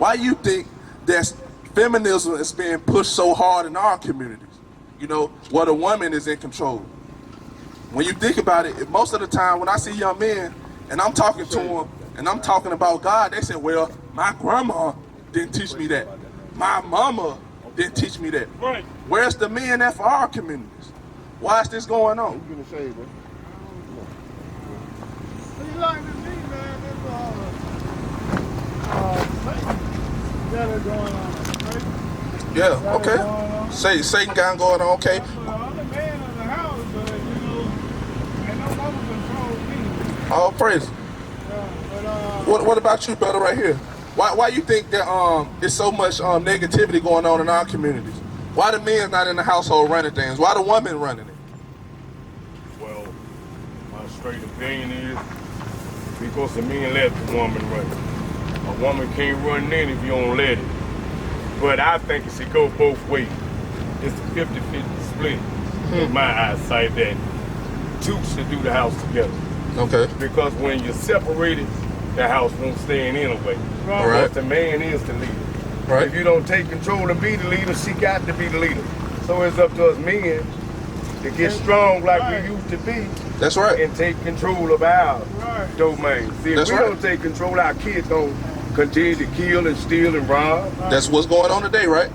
Why you think that feminism is being pushed so hard in our communities? You know, where the woman is in control. When you think about it, most of the time when I see young men and I'm talking to them and I'm talking about God, they say, well, my grandma didn't teach me that. My mama didn't teach me that. Right. Where's the men at for our communities? Why is this going on? What you gonna say, bro? See, like to me, man, this got it going on. Right? Yeah, okay. Satan got going on, okay. I'm the man of the house, but you know, ain't no woman control me. All praise. What about you, brother, right here? Why you think that there's so much negativity going on in our communities? Why the men's not in the household running things? Why the women running it? Well, my straight opinion is because the men let the woman run it. A woman can't run in if you don't let it. But I think it should go both ways. It's a 50-50 split in my eyesight that two should do the house together. Okay. Because when you're separated, the house won't stay in anyway. Right. Because the man is the leader. Right. If you don't take control and be the leader, she got to be the leader. So it's up to us men to get strong like we used to be. That's right. And take control of our domain. See, if we don't take control, our kids don't continue to kill and steal and rob. That's what's going on today, right?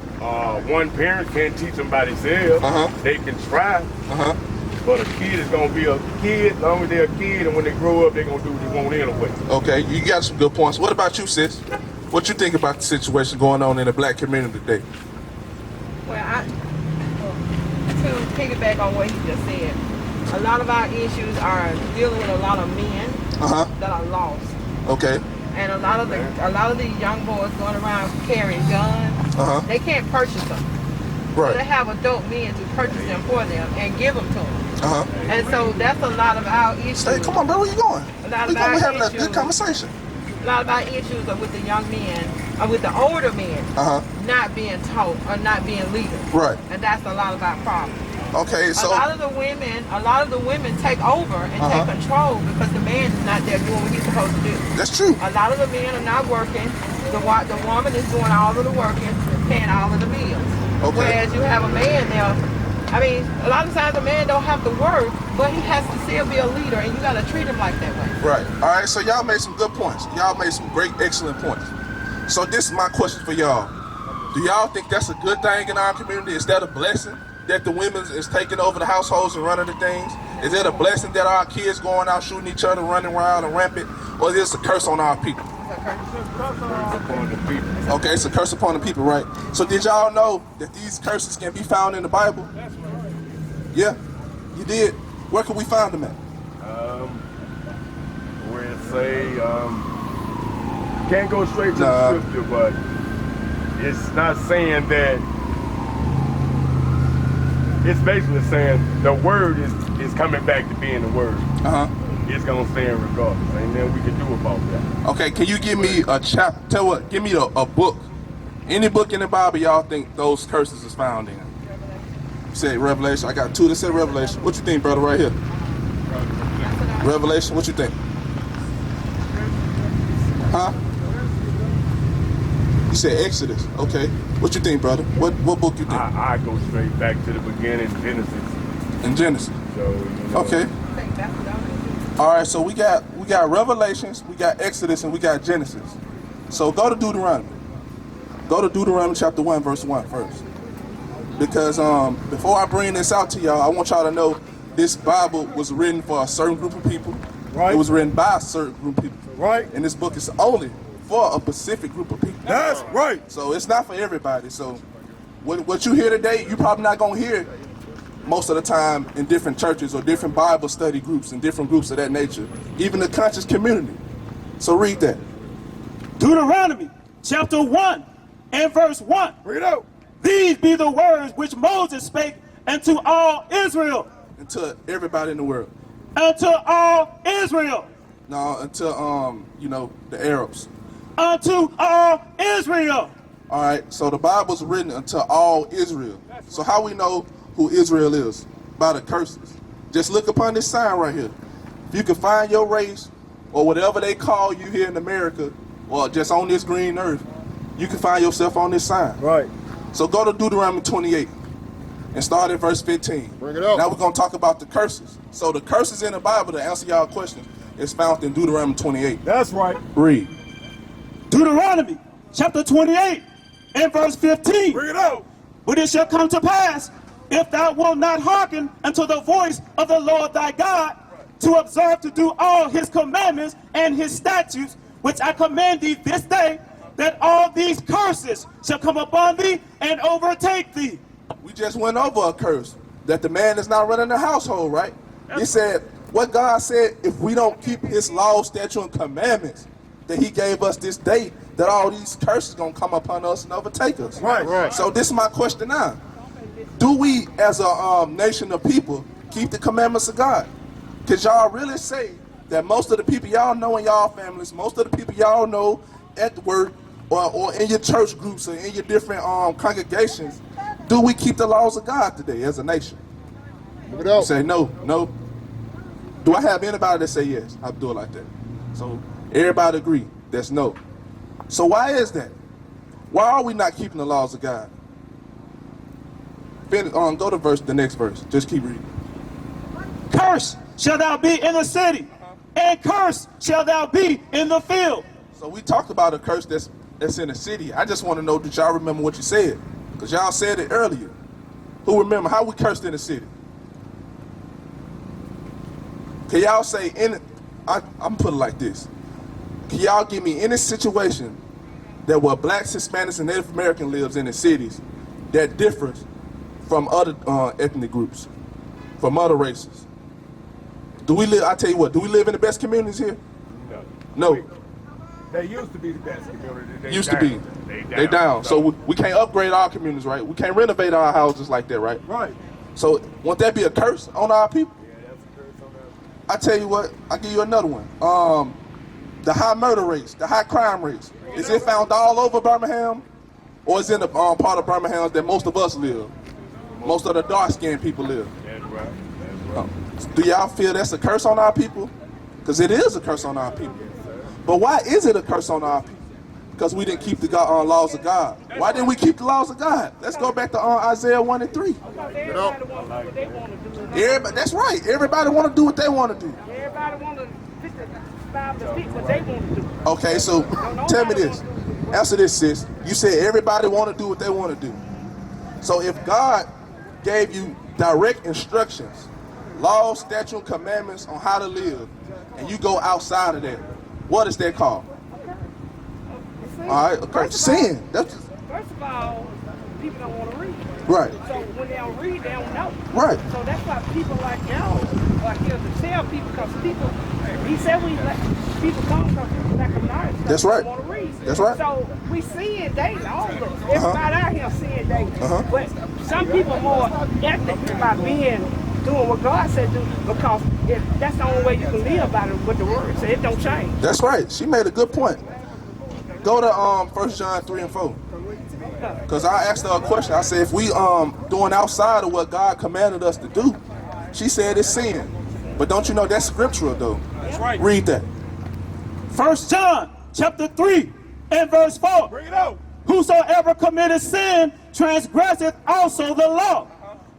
One parent can't teach them by themselves. They can try. But a kid is going to be a kid as long as they're a kid, and when they grow up, they're going to do what they want anyway. Okay, you got some good points. What about you, sis? What you think about the situation going on in the black community today? Well, to piggyback on what he just said, a lot of our issues are dealing with a lot of men that are lost. Okay. And a lot of the young boys going around carrying guns, they can't purchase them. Right. So they have adult men to purchase them for them and give them to them. And so that's a lot of our issues. Hey, come on, bro, where you going? We're having a good conversation. A lot of our issues are with the young men, or with the older men, not being taught or not being leaders. Right. And that's a lot of our problems. Okay, so a lot of the women take over and take control because the man is not there doing what he's supposed to do. That's true. A lot of the men are not working. The woman is doing all of the working, paying all of the bills. Okay. Whereas you have a man there. I mean, a lot of times a man don't have to work, but he has to still be a leader, and you got to treat him like that way. Right. All right, so y'all made some good points. Y'all made some great, excellent points. So this is my question for y'all. Do y'all think that's a good thing in our community? Is that a blessing that the women is taking over the households and running the things? Is it a blessing that our kids going out shooting each other, running around and rampant? Or is it a curse on our people? Okay, it's a curse upon the people, right? So did y'all know that these curses can be found in the Bible? Yeah, you did. Where can we find them at? Where it say, can't go straight to the scripture, but it's not saying that. It's basically saying the word is coming back to being the word. It's gonna stand regardless. Ain't nothing we can do about that. Okay, can you give me a chapter? Tell what? Give me a book. Any book in the Bible y'all think those curses is found in? You said Revelation. I got two that said Revelation. What you think, brother? Right here. Revelation. What you think? Huh? You said Exodus. Okay. What you think, brother? What book you think? I go straight back to the beginning, Genesis. In Genesis. So, you know, okay. All right. So we got Revelations, we got Exodus, and we got Genesis. So go to Deuteronomy. Go to Deuteronomy chapter 1, verse 1 first. Because before I bring this out to y'all, I want y'all to know this Bible was written for a certain group of people. Right. It was written by a certain group of people. Right. And this book is only for a specific group of people. That's right. So it's not for everybody. So what you hear today, you probably not gonna hear most of the time in different churches or different Bible study groups and different groups of that nature, even the conscious community. So read that. Deuteronomy chapter 1 and verse 1. Read out. These be the words which Moses spake unto all Israel. Unto everybody in the world. Unto all Israel. No, until the Arabs. Unto all Israel. All right, so the Bible's written unto all Israel. So how we know who Israel is? By the curses. Just look upon this sign right here. If you can find your race or whatever they call you here in America or just on this green earth, you can find yourself on this sign. Right. So go to Deuteronomy 28 and start at verse 15. Bring it up. Now we're going to talk about the curses. So the curses in the Bible, to answer y'all question, is found in Deuteronomy 28. That's right. Read. Deuteronomy chapter 28 and verse 15. Bring it up. But it shall come to pass, if thou wilt not hearken unto the voice of the Lord thy God, to observe to do all his commandments and his statutes, which I command thee this day, that all these curses shall come upon thee and overtake thee. We just went over a curse that the man is not running the household, right? He said, what God said, if we don't keep his law, statute, and commandments that he gave us this day, that all these curses going to come upon us and overtake us. Right. So this is my question now. Do we, as a nation of people, keep the commandments of God? Because y'all really say that most of the people y'all know in y'all families, most of the people y'all know at the work or in your church groups or in your different congregations, do we keep the laws of God today as a nation? Bring it up. Say no. Do I have anybody that say yes? I'll do it like that. So everybody agree that's no. So why is that? Why are we not keeping the laws of God? Go to the next verse. Just keep reading. Cursed shall thou be in the city, and cursed shall thou be in the field. So we talked about a curse that's in the city. I just want to know, did y'all remember what you said? Because y'all said it earlier. Who remember how we cursed in the city? Can y'all say I'm put it like this. Can y'all give me any situation that where blacks, Hispanics, and Native American lives in the cities that differs from other ethnic groups, from other races? Do we live, I tell you what, do we live in the best communities here? No. They used to be the best community. They Used down. to be. They down. So we can't upgrade our communities, right? We can't renovate our houses like that, right? Right. So won't that be a curse on our people? Yeah, that's a curse on us. I tell you what, I'll give you another one. The high murder rates, the high crime rates, is it found all over Birmingham? Or is it in the part of Birmingham that most of us live? Most of the dark-skinned people live. That's right. That's right. Do y'all feel that's a curse on our people? Because it is a curse on our people. But why is it a curse on our people? Because we didn't keep the laws of God. Why didn't we keep the laws of God? Let's go back to Isaiah 1 and 3. Everybody want to do what they want to do. Everybody, that's right. Everybody want to do what they want to do. Everybody want to fit what they want to do. Okay, so tell me this. Answer this, sis. You said everybody want to do what they want to do. So if God gave you direct instructions, laws, statutes, commandments on how to live, and you go outside of that, what is that called? All right, okay. Sin. First of all, people don't want to read. Right. So when they don't read, they don't know. Right. So that's why people like y'all are here to tell people, because people, he said people come from people that can learn. That's right. Want to read. That's right. So we see it daily. All of us. Everybody out here see it daily. But some people are more ethnic about doing what God said do, because that's the only way you can live by it with the word. So it don't change. That's right. She made a good point. Go to 1 John 3 and 4. Because I asked her a question. I said, if we doing outside of what God commanded us to do, she said it's sin. But don't you know that's scriptural though? That's right. Read that. 1 John chapter 3 and verse 4. Bring it out. Whosoever committeth sin transgresseth also the law.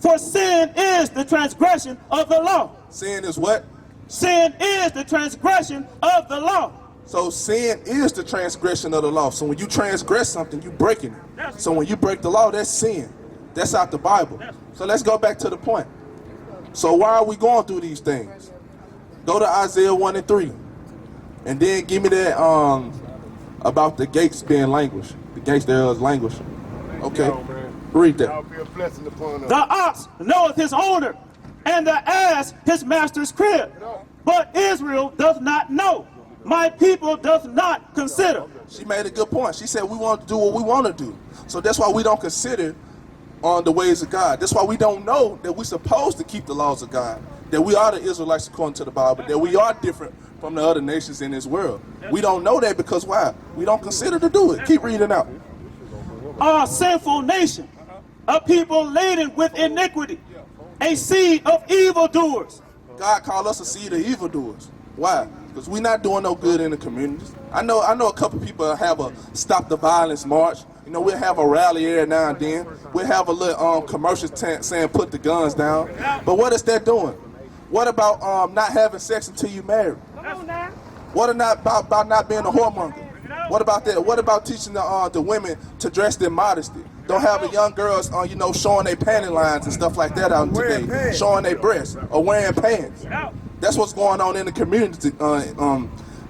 For sin is the transgression of the law. Sin is what? Sin is the transgression of the law. So sin is the transgression of the law. So when you transgress something, you breaking it. So when you break the law, that's sin. That's out the Bible. So let's go back to the point. So why are we going through these things? Go to Isaiah 1 and 3. And then give me that about the gates being languished. The gates thereof languishing. Okay. Read that. I'll be a blessing upon us. The ox knoweth his owner, and the ass his master's crib. But Israel doth not know. My people doth not consider. She made a good point. She said we want to do what we want to do. So that's why we don't consider on the ways of God. That's why we don't know that we're supposed to keep the laws of God. That we are the Israelites according to the Bible. That we are different from the other nations in this world. We don't know that because why? We don't consider to do it. Keep reading out. A sinful nation, a people laden with iniquity, a seed of evildoers. God called us a seed of evildoers. Why? because we're not doing no good in the communities. I know a couple people have a Stop the Violence march. You know, we'll have a rally every now and then. We'll have a little commercial tent saying put the guns down. But what is that doing? What about not having sex until you marry? Come on now. What about not being a whoremonger? What about that? What about teaching the women to dress in modesty? Don't have the young girls, you know, showing their panty lines and stuff like that out today, showing their breasts or wearing pants. That's what's going on in the community.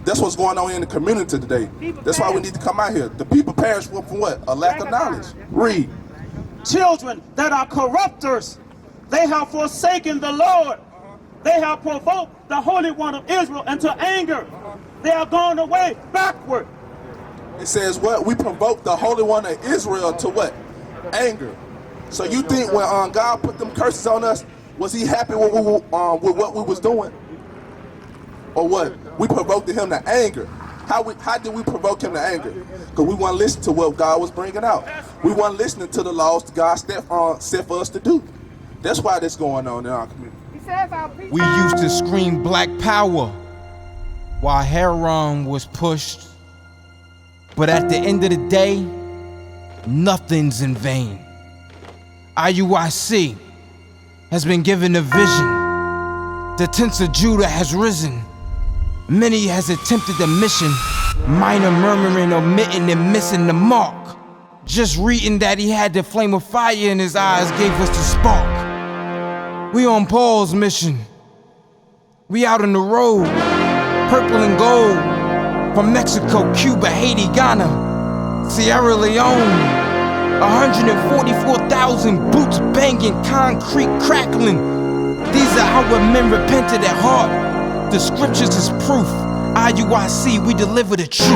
That's what's going on in the community today. That's why we need to come out here. The people perish from what? A lack of knowledge. Read. Children that are corrupters, they have forsaken the Lord. They have provoked the Holy One of Israel into anger. They are gone away backward. It says what? We provoked the Holy One of Israel to what? Anger. So you think when God put them curses on us, was he happy with what we was doing? Or what? We provoked him to anger. How did we provoke him to anger? Because we weren't listening to what God was bringing out. We weren't listening to the laws that God set for us to do. That's why this going on in our community. We used to scream black power while heroin was pushed. But at the end of the day, nothing's in vain. IUIC has been given a vision. The tents of Judah has risen. Many has attempted the mission, minor murmuring, omitting, and missing the mark. Just reading that he had the flame of fire in his eyes gave us the spark. We on Paul's mission. We out on the road, purple and gold, from Mexico, Cuba, Haiti, Ghana, Sierra Leone. 144,000 boots banging, concrete crackling. These are our men repented at heart. The scriptures is proof. IUIC, we deliver the truth.